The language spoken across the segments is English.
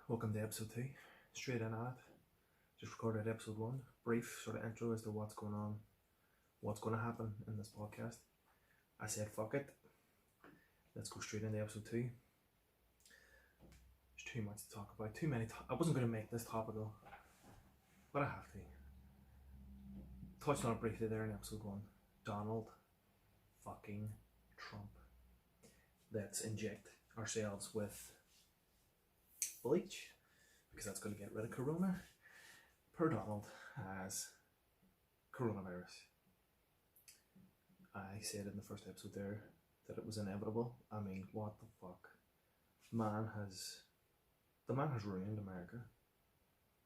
Welcome to episode 2. Straight in at it. Just recorded episode 1. Brief sort of intro as to what's going on, what's going to happen in this podcast. I said fuck it. Let's go straight into episode 2. There's too much to talk about. Too many. I wasn't going to make this topical, but I have to. Touched on it briefly there in episode 1. Donald fucking Trump. Let's inject ourselves with Belch, because that's going to get rid of corona. Per Donald has coronavirus. I said in the first episode there that it was inevitable. I mean, what the fuck? The man has ruined America.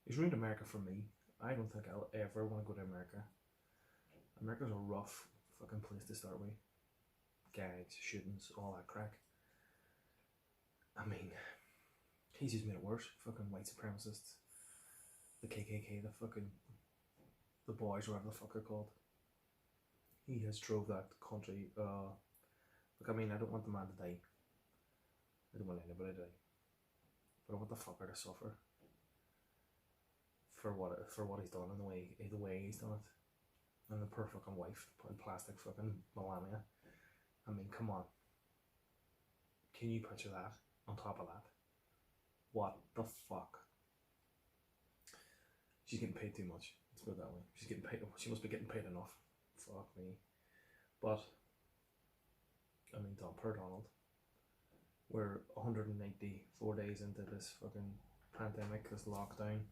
He's ruined America for me. I don't think I'll ever want to go to America. America's a rough fucking place to start with. Gags, shootings, all that crack. I mean, he's just made it worse. Fucking white supremacists, the KKK, the boys, whatever the fuck they're called. He has drove that country. Look, I mean, I don't want the man to die. I don't want anybody to die. But I want the fucker to suffer for what he's done and the way he's done it. And the poor fucking wife putting plastic fucking Melania. I mean, come on. Can you picture that on top of that? What the fuck? She's getting paid too much. Let's put it that way. She's getting paid. She must be getting paid enough. Fuck me. But I mean, per Donald, we're 194 days into this fucking pandemic, this lockdown,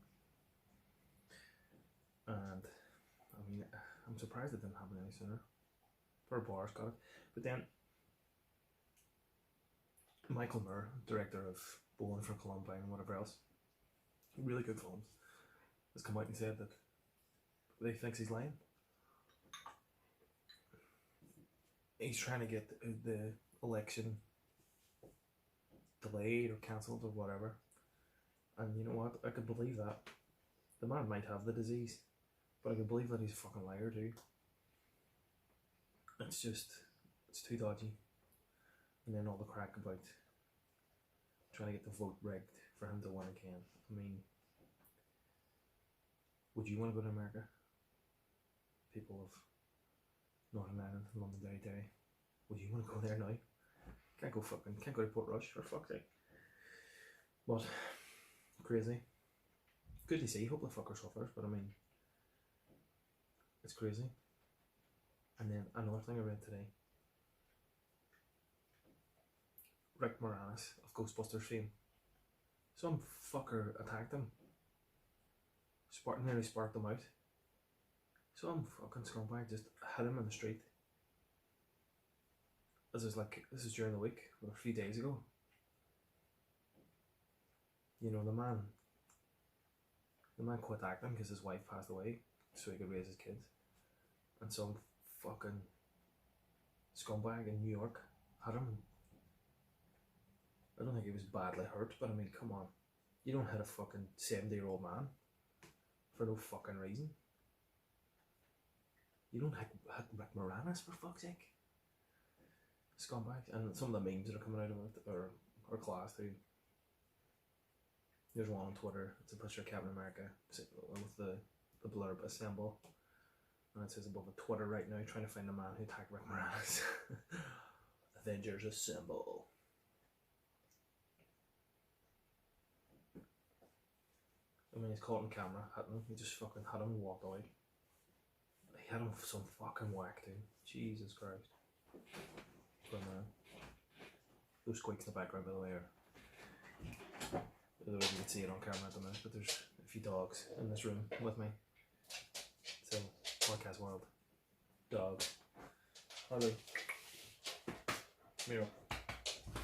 and I mean, I'm surprised it didn't happen any sooner. Poor Boris got it, but then Michael Moore, director of Bowling for Columbine and whatever else, really good films, has come out and said that he thinks he's lying. He's trying to get the election delayed or cancelled or whatever. And you know what? I could believe that. The man might have the disease, but I could believe that he's a fucking liar too. It's too dodgy. And then all the crack about trying to get the vote rigged for him to win again. I mean, would you want to go to America? People of Northern Ireland, Londonderry, would you want to go there now? Can't go to Portrush for fuck's sake. But crazy. Good to see. Hope the fucker suffers, but I mean, it's crazy. And then another thing I read today. Rick Moranis of Ghostbusters fame. Some fucker attacked him. Nearly sparked him out. Some fucking scumbag just hit him in the street. This is during the week, or a few days ago. You know, the man quit acting because his wife passed away so he could raise his kids. And some fucking scumbag in New York had him. I don't think he was badly hurt, but I mean, come on. You don't hit a fucking 70-year-old man for no fucking reason. You don't hit Rick Moranis for fuck's sake. Scumbags. And some of the memes that are coming out of it are class too. There's one on Twitter. It's a picture of Captain America with the blurb assemble. And it says above it, Twitter right now trying to find the man who attacked Rick Moranis. Avengers assemble. I mean, he's caught on camera, hit him. He just fucking hit him and walked away. He had him for some fucking whack, dude. Jesus Christ. But those squeaks in the background, by the way, are. I don't know if you can see it on camera at the minute, but there's a few dogs in this room with me. So, podcast world. Dog. Harley. Miro.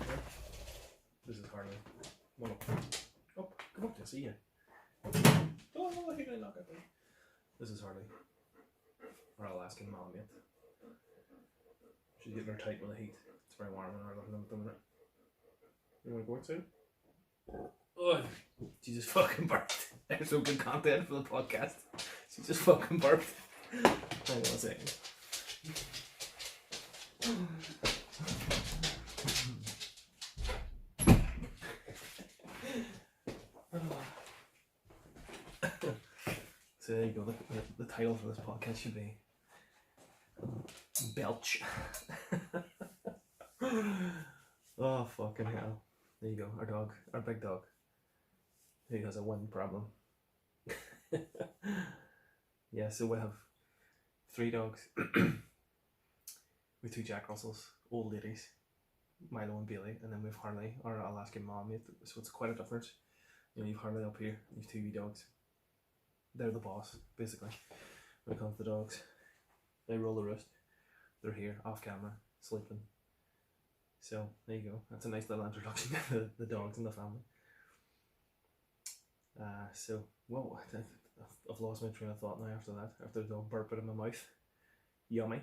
Here. This is Harley. One up. Up. Come up to see you. Oh, I think I knock it down. This is Harley. Our Alaskan Malamute. She's getting her tight with the heat. It's very warm in our living room at the minute. You want to go outside? Oh, she just fucking burped. There's some good content for the podcast. She just fucking burped. Hang on a second. So there you go. The title for this podcast should be Belch. Oh fucking hell! There you go. Our dog, our big dog, he has a wind problem. Yeah, so we have 3 dogs. With 2 Jack Russells, old ladies, Milo and Bailey, and then we have Harley, our Alaskan Malamute. So it's quite a difference. You know, you've Harley up here, you've 2 wee dogs. They're the boss, basically, when it comes to the dogs. They roll the roost. They're here, off camera, sleeping. So, there you go. That's a nice little introduction to the dogs in the family. So, whoa, I've lost my train of thought now after that. After the dog burping in my mouth. Yummy.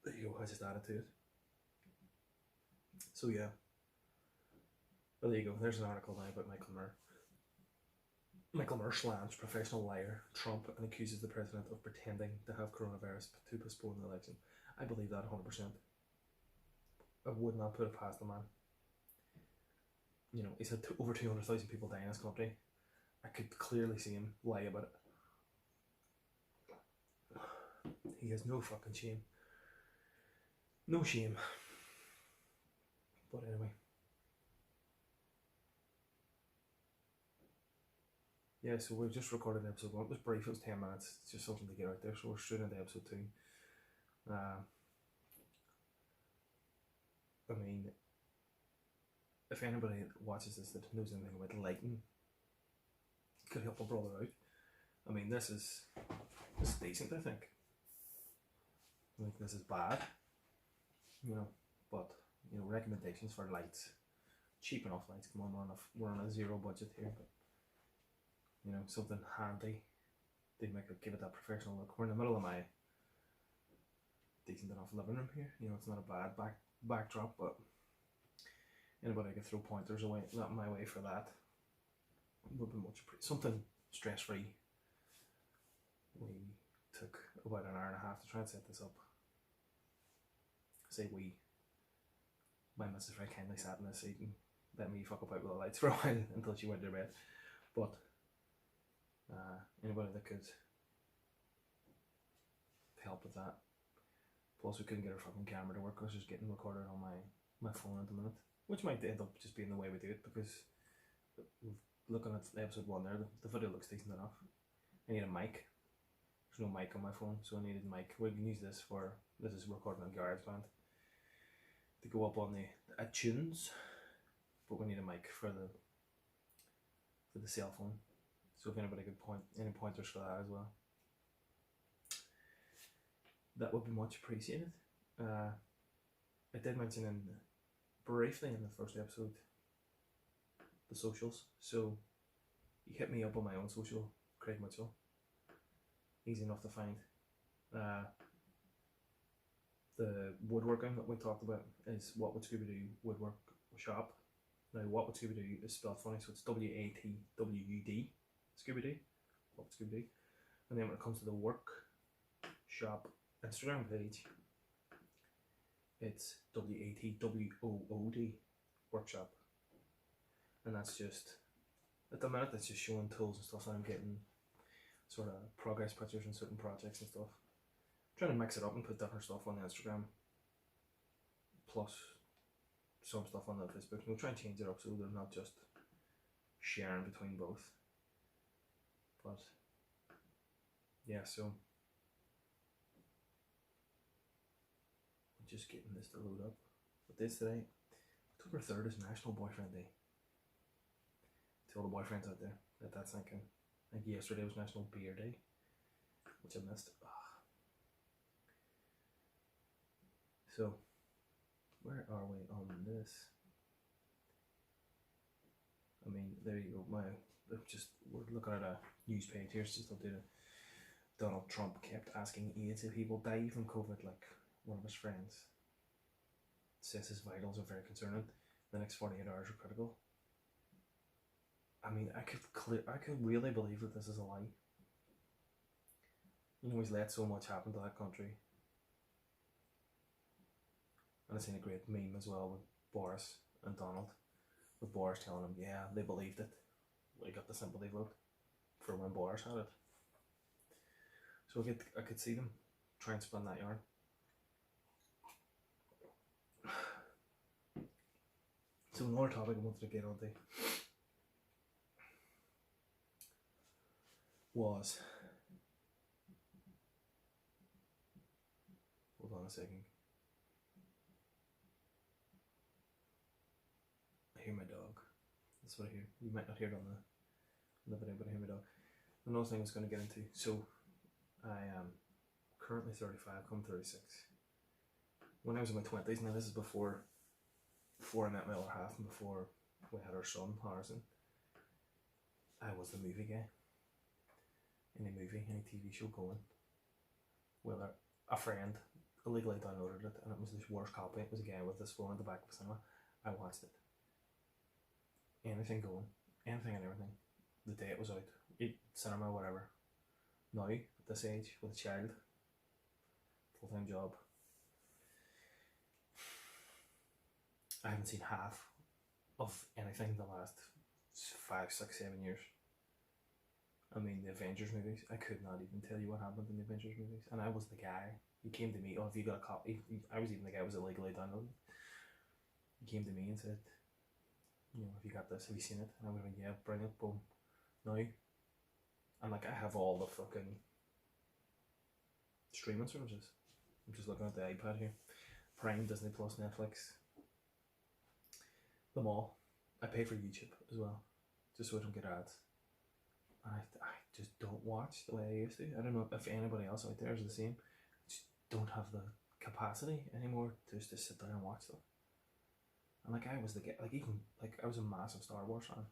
There you go, I just added to it. So yeah. Well, there you go, there's an article now about Michael Moore. Michael Moore slams professional liar Trump and accuses the president of pretending to have coronavirus to postpone the election. I believe that 100%. I would not put it past the man. You know, he's had over 200,000 people die in his country. I could clearly see him lie about it. He has no fucking shame. No shame. But anyway. Yeah, so we've just recorded episode 1. It was brief, it was 10 minutes. It's just something to get out there. So we're straight into episode 2. I mean, if anybody watches this that knows anything about lighting, could help a brother out. I mean, this is decent, I think. I think this is bad, you know, but you know, recommendations for lights, cheap enough lights. Come on, we're on a 0 budget here, but you know, something handy. They give it that professional look. We're in the middle of my decent enough living room here. You know, it's not a bad backdrop, but anybody could throw pointers away, not my way for that. Would be much something stress free. We took about an hour and a half to try and set this up. Say we. My missus very kindly sat in this seat and let me fuck about with the lights for a while until she went to bed. But anybody that could help with that. Plus we couldn't get our fucking camera to work. I was just getting recorded on my phone at the minute, which might end up just being the way we do it, because looking at episode 1 there, the video looks decent enough. I need a mic. There's no mic on my phone, so I needed a mic. We can use this is recording on GarageBand to go up on the iTunes, but we need a mic for the cell phone. So if anybody could point any pointers for that as well, that would be much appreciated. I did mention briefly in the first episode the socials, so you hit me up on my own social, Craig Mitchell. Easy enough to find. The woodworking that we talked about is What Would Scooby Do Woodwork Shop. Now, What Would Scooby Do is spelled funny, so it's WATWUD, Scooby Do, What Would Scooby Do. And then when it comes to the workshop Instagram page, it's WATWOOD workshop. And that's just, at the minute, it's just showing tools and stuff that I'm getting, sort of progress pictures and certain projects and stuff. I'm trying to mix it up and put different stuff on the Instagram, plus some stuff on the Facebook. We'll try and change it up so they're not just sharing between both. But yeah, so I'm just getting this to load up. But this today, October 3rd is National Boyfriend Day. To all the boyfriends out there that's thinking. I think yesterday was National Beer Day, which I missed. So, where are we on this? I mean, there you go. We're looking at a news page here. It's just updated. Donald Trump kept asking AIDS if he will die from COVID, like one of his friends. Says his vitals are very concerning. The next 48 hours are critical. I mean, I could really believe that this is a lie. You know, he's let so much happen to that country. And I've seen a great meme as well with Boris and Donald, with Boris telling him, yeah, they believed it. We got the sympathy vote for when Boris had it. So I could see them try and spin that yarn. So another topic I wanted to get onto was, hold on a second. I hear my dog. That's what I hear. You might not hear it on the video, but I hear my dog. Another thing I was going to get into. So I am currently 35, come 36. When I was in my 20s, now this is before I met my other half and before we had our son, Harrison, I was the movie guy. Any movie, any TV show going, whether a friend illegally downloaded it and it was the worst copy, it was a guy with this phone at the back of the cinema, I watched it. Anything going, anything and everything, the day it was out, cinema, whatever. Now, at this age, with a child, full-time job, I haven't seen half of anything the last 5, 6, 7 years. I mean, the Avengers movies, I could not even tell you what happened in the Avengers movies. And I was the guy. He came to me, oh, have you got a copy? I was even the guy who was illegally downloaded. He came to me and said, you know, have you got this? Have you seen it? And I would have been, yeah, bring it, boom. Now, and like, I have all the fucking streaming services. I'm just looking at the iPad here. Prime, Disney Plus, Netflix. Them all. I pay for YouTube as well, just so I don't get ads. And I just don't watch the way I used to. I don't know if anybody else out there is the same. I just don't have the capacity anymore to just sit down and watch them. And like, I was the guy, like, even like, I was a massive Star Wars fan,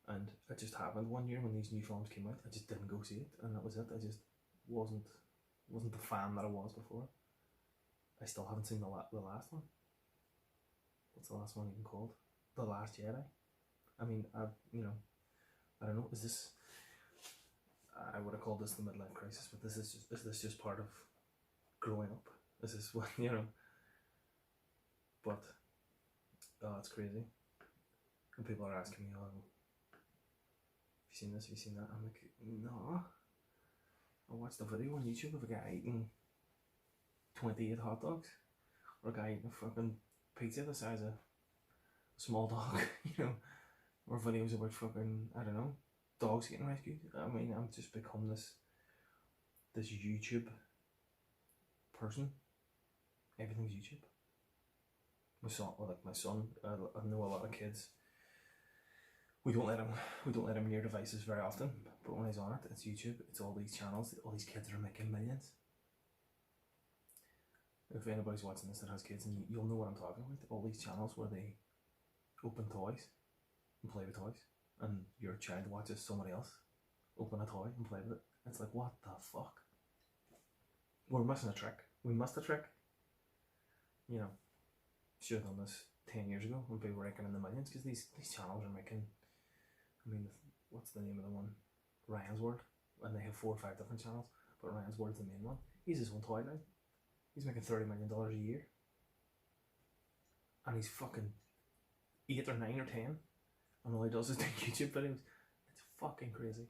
and it just happened one year when these new films came out, I just didn't go see it, and that was it. I just wasn't the fan that I was before. I still haven't seen the last one. What's the last one even called? The Last Jedi. I mean, I don't know. Is this? I would have called this the midlife crisis, but is this just part of growing up? Is this what, you know? But it's crazy. And people are asking me, oh, have you seen this? Have you seen that? I'm like, no. I watched a video on YouTube of a guy eating 28 hot dogs, or a guy eating a fucking pizza the size of a small dog, you know, or videos about fucking, I don't know, dogs getting rescued. I mean, I'm just become this YouTube person. Everything's YouTube. My son, I know a lot of kids. We don't let him near devices very often, but when he's on it, it's YouTube. It's all these channels. All these kids are making millions. If anybody's watching this that has kids, and you'll know what I'm talking about. All these channels where they open toys and play with toys, and your child watches somebody else open a toy and play with it. It's like, what the fuck? We're missing a trick. We missed a trick. You know, should have done this 10 years ago when people were raking in the millions, because these channels are making, I mean, what's the name of the one? Ryan's World. And they have 4 or 5 different channels, but Ryan's World's the main one. He's his own toy line. He's making $30 million a year. And he's fucking 8 or 9 or 10. And all he does is do YouTube videos. It's fucking crazy.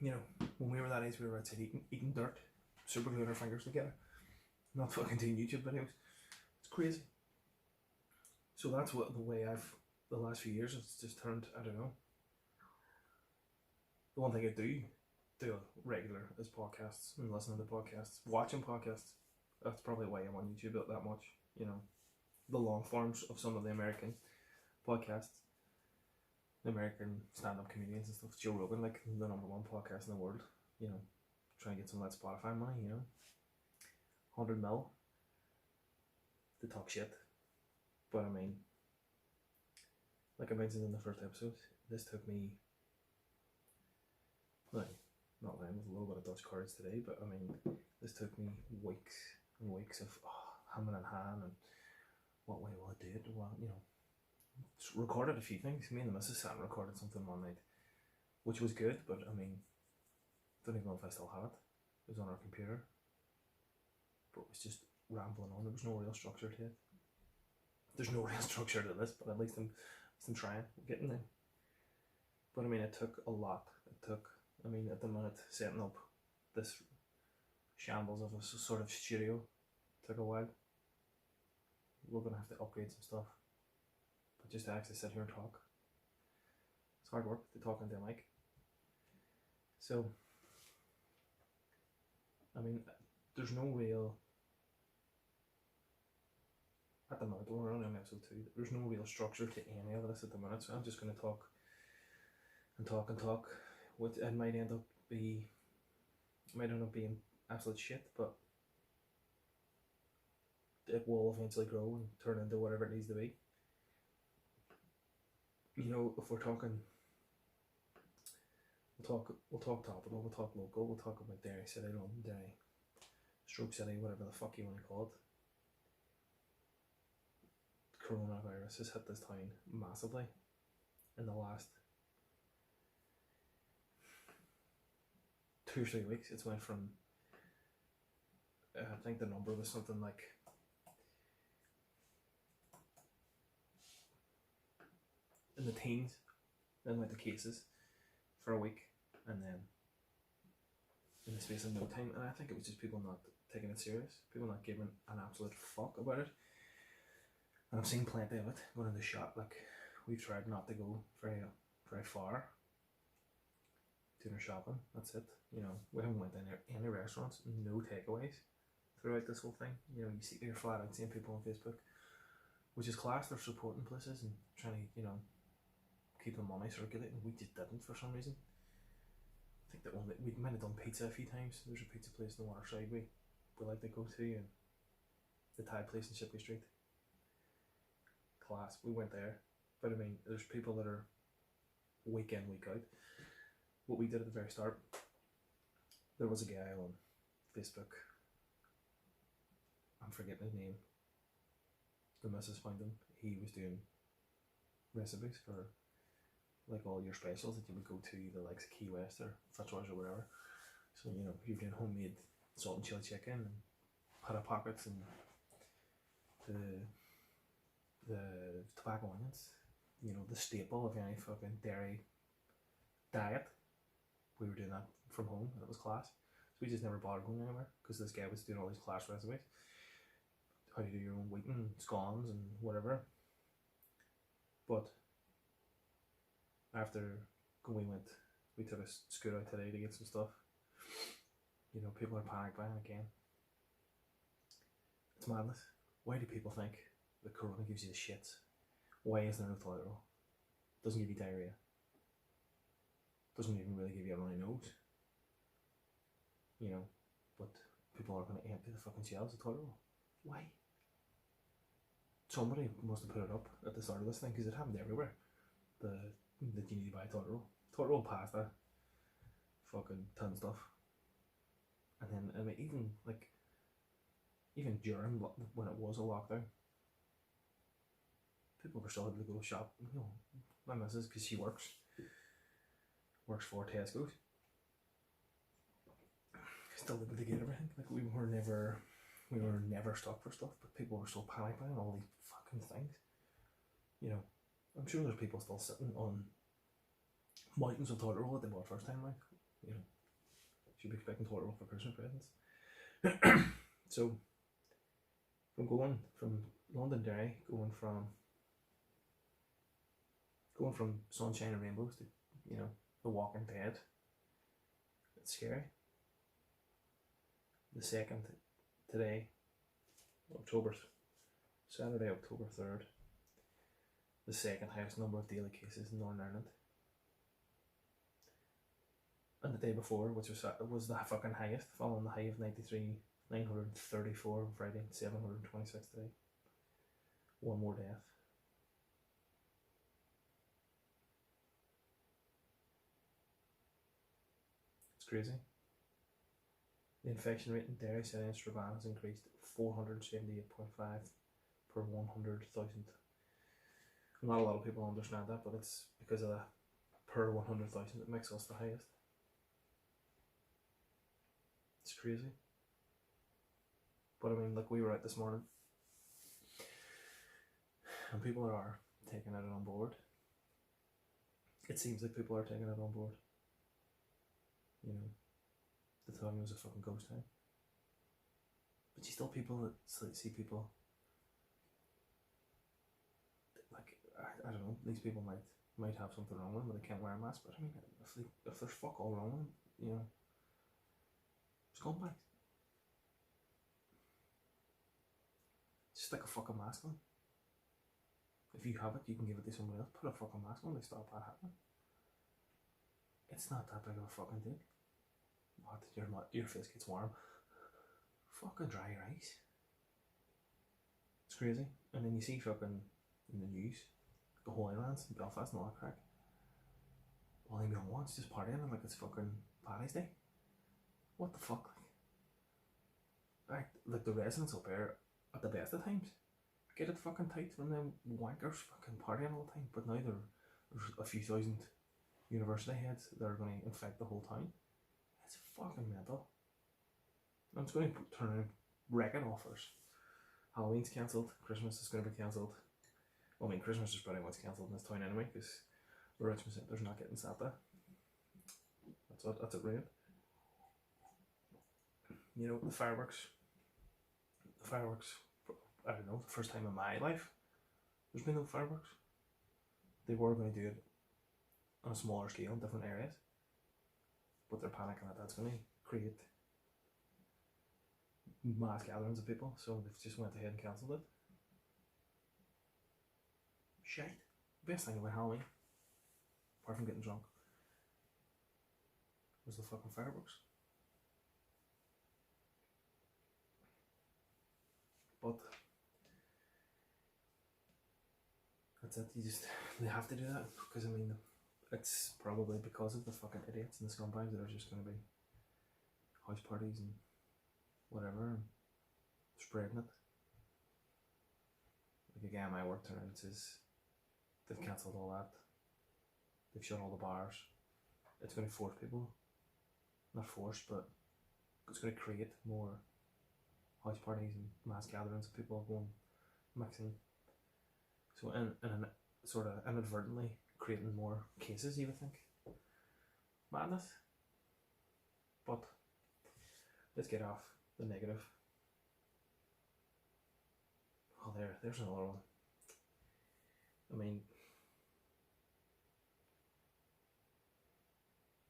You know, when we were that age, we were outside eating dirt, super gluing our fingers together, not fucking doing YouTube videos. It's crazy. So that's what the way the last few years, it's just turned, I don't know. The one thing I do regular is podcasts and listening to podcasts, watching podcasts. That's probably why I'm on YouTube that much, you know. The long forms of some of the American podcasts, the American stand-up comedians and stuff. Joe Rogan, like the #1 podcast in the world, you know, trying to get some of that Spotify money, you know. 100 mil to talk shit. But I mean, like I mentioned in the first episode, this took me, like, not lying with a little bit of Dutch courage today, but I mean, this took me weeks and weeks of humming and hawing and what way will I do it? Well, you know, recorded a few things. Me and the missus sat and recorded something one night, which was good, but I mean, don't even know if I still have it. It was on our computer, but it was just rambling on. There was no real structure to it. There's no real structure to this, but at least I'm trying, getting there. But I mean, it took a lot. It took, I mean, at the minute, setting up this shambles of a sort of studio took a while. We're gonna have to upgrade some stuff. But just to actually sit here and talk, it's hard work to talk into a mic. So, I mean, there's no real, at the minute, we're only on episode 2, there's no real structure to any of this at the minute, so I'm just going to talk and talk and talk. It might end up being absolute shit, but it will eventually grow and turn into whatever it needs to be. You know, if we're talking, we'll talk topical, we'll talk local, we'll talk about Derry City, London, Derry, Stroke City, whatever the fuck you want to call it. Coronavirus has hit this town massively in the last 2 or 3 weeks. It's went from, I think the number was something like in the teens, then went to cases for a week, and then in the space of no time, and I think it was just people not taking it serious, people not giving an absolute fuck about it. And I've seen plenty of it going in the shop. Like, we've tried not to go very far doing our shopping. That's it. You know, we haven't went in any restaurants, no takeaways throughout this whole thing. You know, you're flat out seeing people on Facebook, which is class. They're supporting places and trying to, you know, keep the money circulating. We just didn't for some reason. I think that we might have done pizza a few times. There's a pizza place in the Waterside we like to go to, and the Thai place in Shipley Street. Class. We went there, but I mean, there's people that are week in, week out. What we did at the very start, there was a guy on Facebook, I'm forgetting his name, the missus found him. He was doing recipes for like all your specials that you would go to the likes of Key West or Fitzroy or whatever. So, you know, you're doing homemade salt and chili chicken and pita pockets and the tobacco onions, you know, the staple of any fucking dairy diet. We were doing that from home, and it was class. So we just never bothered going anywhere because this guy was doing all these class recipes. How to do your own wheaten scones and whatever. But after we took a scoot out today to get some stuff. You know, people are panic buying again. It's madness. Why do people think the corona gives you the shits? Why is there no toilet roll? Doesn't give you diarrhea. Doesn't even really give you a runny nose. You know, but people are going to empty the fucking shelves of toilet roll. Why? Somebody must have put it up at the start of this thing because it happened everywhere. That you need to buy toilet roll. Toilet roll, pasta, fucking ton of stuff. And then, I mean, even during when it was a lockdown, people were still able to go shop. You know, my missus, because she works for Tesco's, still able to get everything. Like, we were never stuck for stuff, but people were so panicked buying all these fucking things. You know, I'm sure there's people still sitting on mountains of toilet roll that they bought first time, like, you know, should be expecting toilet roll for Christmas presents. So, from London Derry, going from sunshine and rainbows to, you know, The Walking Dead. It's scary. The second today, Saturday, October 3rd, the second highest number of daily cases in Northern Ireland. And the day before, which was the fucking highest, following the high of 934 on Friday, 726 today. One more death. It's crazy. The infection rate in Derry City and Strabane has increased 478.5 per 100,000. Not a lot of people understand that, but it's because of that per 100,000 that makes us the highest. It's crazy. But I mean, like, we were out this morning and people are taking it on board. it seems like people are taking it on board. You know, the town was a fucking ghost town. But you still people that see people like I don't know. These people might have something wrong with them, but they can't wear a mask. But I mean, if there's fuck all wrong with them, you know, scumbags. Stick a fucking mask on. If you have it, you can give it to somebody else. Put a fucking mask on. They stop that happening. It's not that big of a fucking deal. What? Your face gets warm. Fucking dry your eyes. It's crazy. And then you see fucking in the news, the Holy Lands in Belfast and all that crack. All them young ones just partying like it's fucking Paddy's Day. What the fuck? Like the residents up there at the best of times get it fucking tight from them wankers fucking partying all the time. But now there's a few thousand university heads that are going to infect the whole town. It's fucking mental. And it's going to turn around wrecking offers. Halloween's cancelled. Christmas is going to be cancelled. Well, I mean, Christmas is pretty much cancelled in this town anyway, because the Richmond Centre's not getting Santa. That's it, right? You know, the fireworks, I don't know, the first time in my life, there's been no fireworks. They were going to do it on a smaller scale in different areas, but they're panicking that that's going to create mass gatherings of people, so they've just went ahead and cancelled it. Shite. Best thing about Halloween, apart from getting drunk, was the fucking fireworks. But that's it. They have to do that because I mean, it's probably because of the fucking idiots and the scumbags that are just going to be house parties and whatever and spreading it. Like again, my work turned out says they've cancelled all that. They've shut all the bars. It's going to force people, not force, but it's going to create more house parties and mass gatherings of people going mixing. So in sort of inadvertently creating more cases, you would think. Madness. But let's get off the negative. Oh, there's another one. I mean,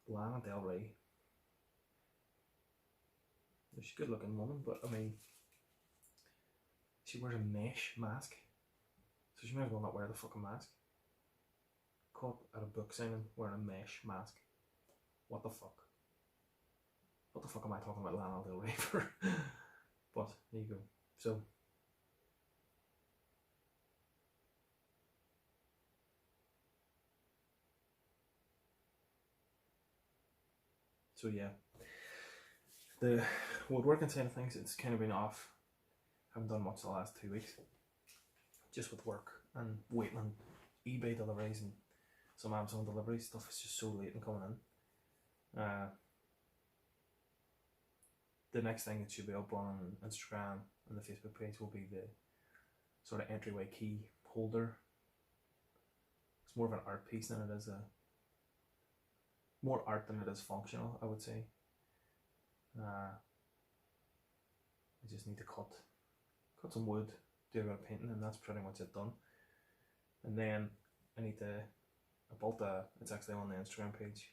Lana Del Rey. She's a good looking woman, but I mean, she wears a mesh mask, so she might as well not wear the fucking mask. Caught at a book signing wearing a mesh mask. What the fuck? What the fuck am I talking about Lana Del Rey for? But there you go. So yeah, the woodworking side of things, it's kind of been off. Haven't done much the last 2 weeks, just with work and waiting on eBay deliveries and some Amazon delivery stuff. Is just so late in coming in. The next thing that should be up on Instagram and the Facebook page will be the sort of entryway key holder. It's more of an art piece than it is more art than it is functional, I would say. I just need to cut some wood, do a bit of painting, and that's pretty much it done. And then I built it's actually on the Instagram page,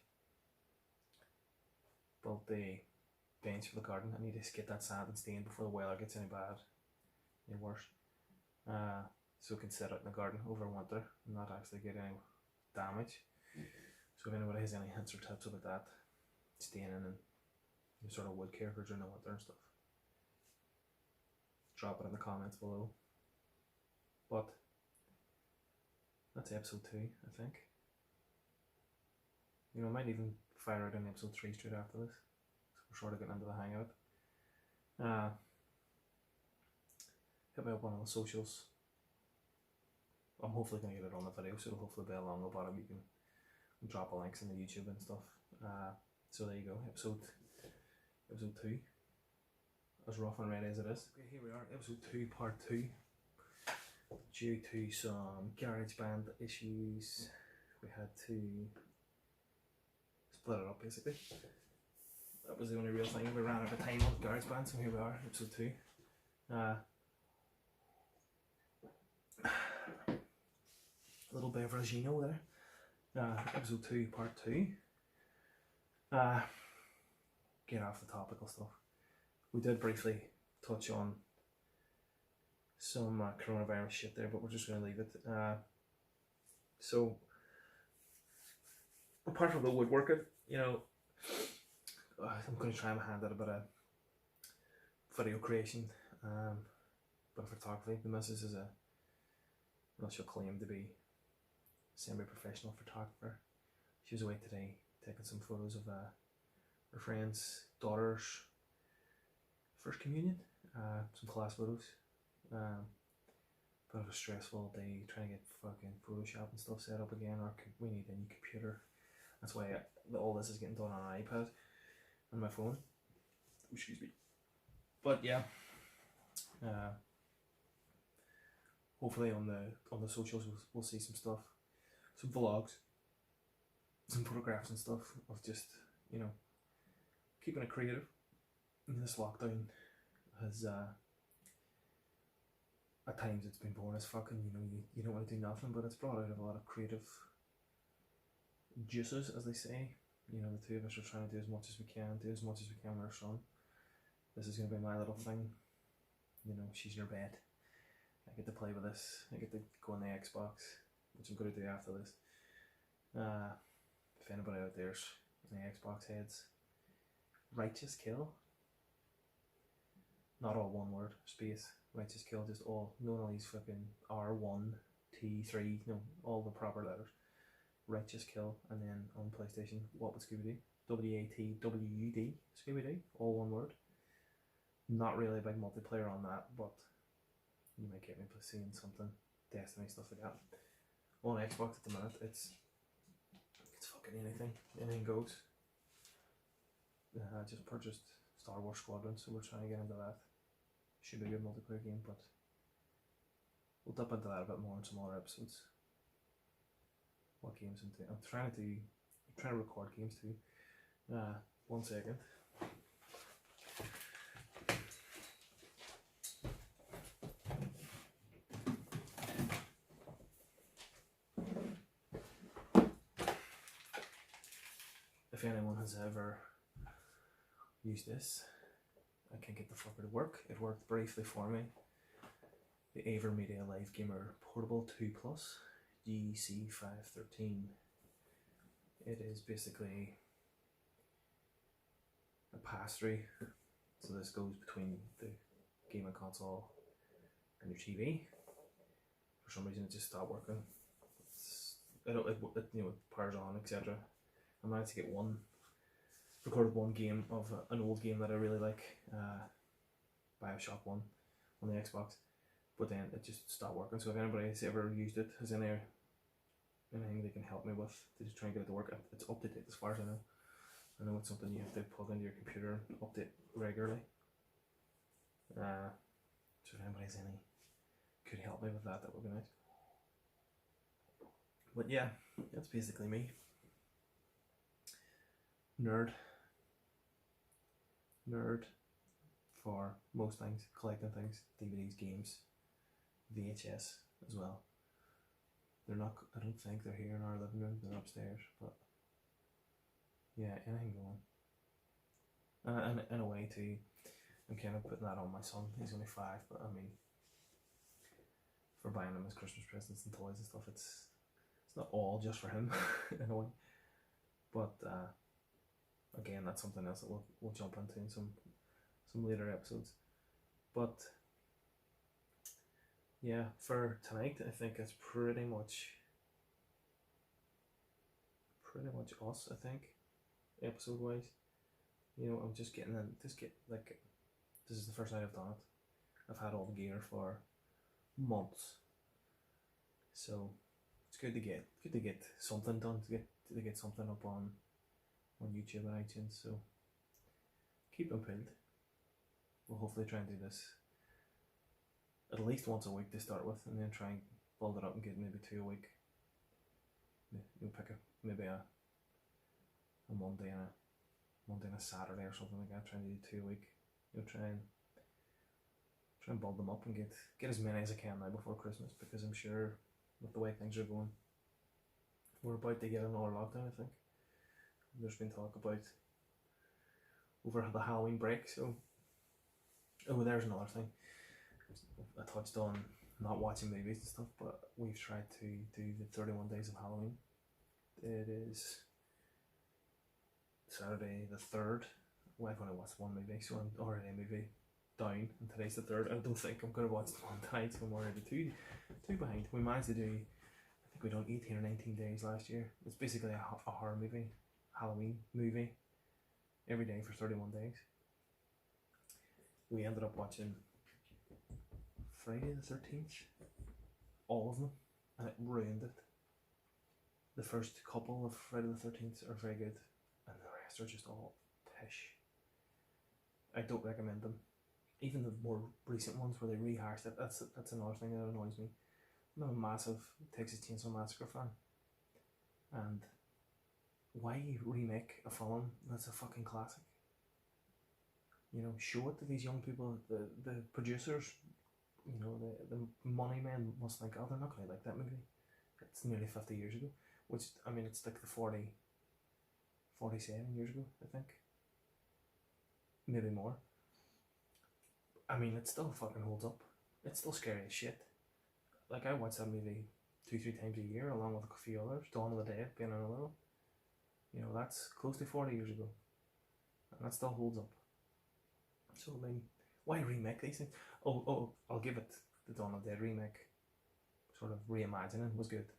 built the bench for the garden. I need to get that sand and stain before the weather gets any worse. So I can set it in the garden over winter and not actually get any damage. So if anybody has any hints or tips about that, staining and sort of wood care for during the winter and stuff, drop it in the comments below. But that's episode 2, I think. You know, I might even fire out an episode 3 straight after this, so we're sort of getting into the hang of it. Hit me up on all the socials. I'm hopefully going to get it on the video, so it'll hopefully be along the bottom. You can drop a links in the YouTube and stuff. So there you go, episode 2, as rough and ready as it is. Okay, here we are, episode 2, part 2. Due to some GarageBand issues we had to split it up basically. That was the only real thing. We ran out of time on GarageBand, so here we are, episode 2. A little beveragino there. Episode 2, part 2. Get off the topical stuff. We did briefly touch on some coronavirus shit there, but we're just going to leave it. So, apart from the woodworking, you know, I'm going to try my hand at a bit of video creation, bit of photography. The missus is well, she'll claim to be a semi-professional photographer. She was away today taking some photos of her friend's daughter's first communion, some class photos. Bit of a stressful day trying to get fucking Photoshop and stuff set up again. We need a new computer. That's why all this is getting done on an iPad and my phone. Excuse me. But yeah, hopefully on the socials we'll see some stuff, some vlogs, some photographs and stuff of just, you know, keeping it creative. And this lockdown has at times it's been boring as fucking, you know, you don't want to do nothing, but it's brought out a lot of creative juices, as they say. You know, the two of us are trying to do as much as we can with our son. This is going to be my little thing. You know, she's in her bed. I get to play with this. I get to go on the Xbox, which I'm going to do after this. If anybody out there's in the Xbox heads, Righteous Kill. Not all one word, space, Righteous Kill, just all, none of these fucking R1, T3, no, all the proper letters. Righteous Kill, and then on PlayStation, What Would Scooby-Doo? WATWUD, Scooby-Doo, all one word. Not really a big multiplayer on that, but you might get me seeing something, Destiny, stuff like that. On Xbox at the minute, it's fucking anything goes. I just purchased Star Wars Squadron, so we're trying to get into that. Should be a good multiplayer game, but we'll dip into that a bit more in some other episodes. What games I'm trying to record games too. 1 second. If anyone has ever used this, I can't get the fucker to work. It worked briefly for me. The AverMedia Live Gamer Portable 2 Plus GC513. It is basically a pass-through. So this goes between the gaming console and your TV. For some reason it just stopped working. It you know, it powers on, etc. I managed to get recorded one game of an old game that I really like, Bioshock 1 on the Xbox, but then it just stopped working. So if anybody has ever used it, has anything they can help me with to just try and get it to work, it's up to date as far as I know. I know it's something you have to plug into your computer and update regularly. So if anybody could help me with that, that would be nice. But yeah, that's basically me. Nerd for most things, collecting things, DVDs, games, VHS as well. They're not, I don't think they're here in our living room, they're upstairs, but yeah, anything going. And in a way too, I'm kind of putting that on my son. He's only 5, but I mean, for buying him his Christmas presents and toys and stuff, it's not all just for him in a way. But again, that's something else that we'll jump into in some later episodes. But yeah, for tonight, I think it's pretty much us. I think episode wise, you know, I'm just getting in. This is the first night I've done it. I've had all the gear for months, so it's good to get something done, to get something up on YouTube and iTunes. So keep them pinned. We'll hopefully try and do this at least once a week to start with, and then try and build it up and get maybe 2 a week, You'll pick maybe a Monday and a Saturday or something like that. Trying to do 2 a week. Try and build them up and get as many as I can now before Christmas, because I'm sure with the way things are going, we're about to get another lockdown. I think there's been talk about over the Halloween break. So, there's another thing. I touched on not watching movies and stuff, but we've tried to do the 31 days of Halloween. It is Saturday the 3rd. Well, I've only watched one movie, so I'm already a movie down, and today's the 3rd. I don't think I'm going to watch the one tonight, so I'm already two behind. We managed to do, I think we done 18 or 19 days last year. It's basically a horror movie, Halloween movie, every day for 31 days. We ended up watching Friday the 13th, all of them, and it ruined it. The first couple of Friday the 13th are very good, and the rest are just all pish. I don't recommend them. Even the more recent ones where they rehashed it, that's another thing that annoys me. I'm a massive Texas Chainsaw Massacre fan, and why remake a film that's a fucking classic? Show it to these young people. The producers, the money men must think, oh, they're not going to like that movie. It's nearly 50 years ago, which, I mean, it's like the 47 years ago, I think. Maybe more. I mean, it still fucking holds up. It's still scary as shit. Like, I watch that movie 2-3 times a year, along with a few others. Dawn of the Dead being another one. That's close to 40 years ago, and that still holds up. So, I mean, why remake these things? Oh, I'll give it the Dawn of the Dead remake. Sort of reimagining was good.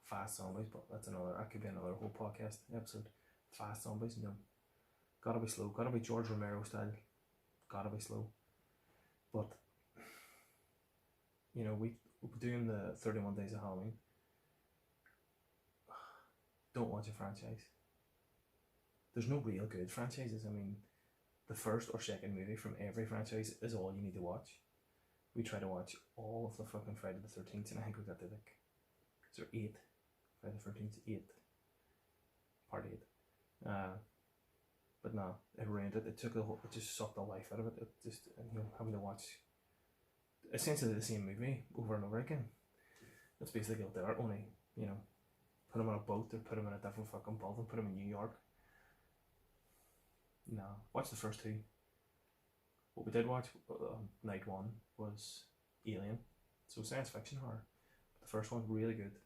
Fast Zombies, but that could be another whole podcast episode. Fast Zombies, no. Gotta be slow, gotta be George Romero style. Gotta be slow. But, we're doing the 31 Days of Halloween. Don't watch a franchise. There's no real good franchises. I mean, the first or second movie from every franchise is all you need to watch. We try to watch all of the fucking Friday the 13th, and I think we got to is there 8? Friday the 13th, 8. Part 8. But no, it ruined it. It just sucked the life out of it. It just, having to watch essentially the same movie over and over again. That's basically what they are, only, put them on a boat or put them in a different fucking building, put them in New York. No, watch the first two. What we did watch night one was Alien, so science fiction horror. The first one, really good.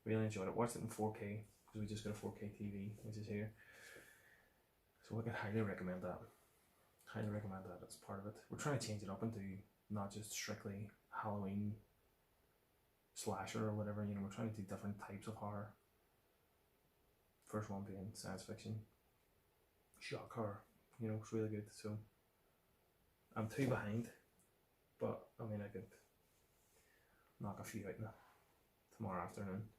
Really enjoyed it. Watched it in 4K because we just got a 4K TV, which is here. So I can highly recommend that. Highly recommend that as part of it. We're trying to change it up and do not just strictly Halloween slasher or whatever. We're trying to do different types of horror. First one being science fiction, shock horror. It's really good. So I'm 2 behind, but I mean, I could knock a few out tomorrow afternoon.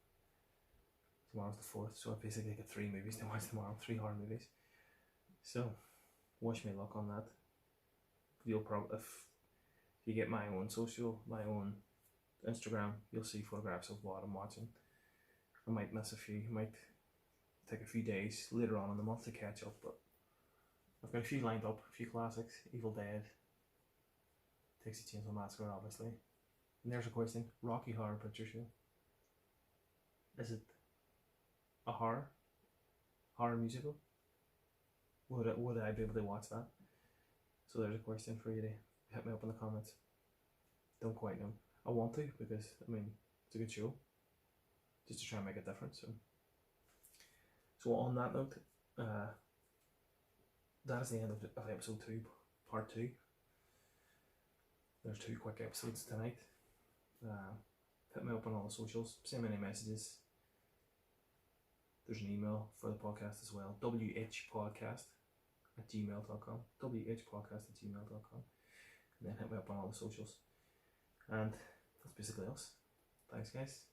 Tomorrow's the 4th, so I basically get 3 movies to watch tomorrow, 3 horror movies. So, wish me luck on that. You'll probably, if you get my own Instagram, you'll see photographs of what I'm watching. I might miss a few, might take a few days later on in the month to catch up, but I've got a few lined up, a few classics. Evil Dead, Texas Chainsaw Massacre, obviously. And there's a question: Rocky Horror Picture Show. Is it a horror musical? Would I be able to watch that? So there's a question for you to hit me up in the comments. Don't quite know. I want to, because I mean, it's a good show. Just to try and make a difference. So on that note, that is the end of episode 2, part 2. There's 2 quick episodes tonight. Hit me up on all the socials. Send me any messages. There's an email for the podcast as well. whpodcast@gmail.com. whpodcast@gmail.com. And then hit me up on all the socials. And that's basically us. Thanks, guys.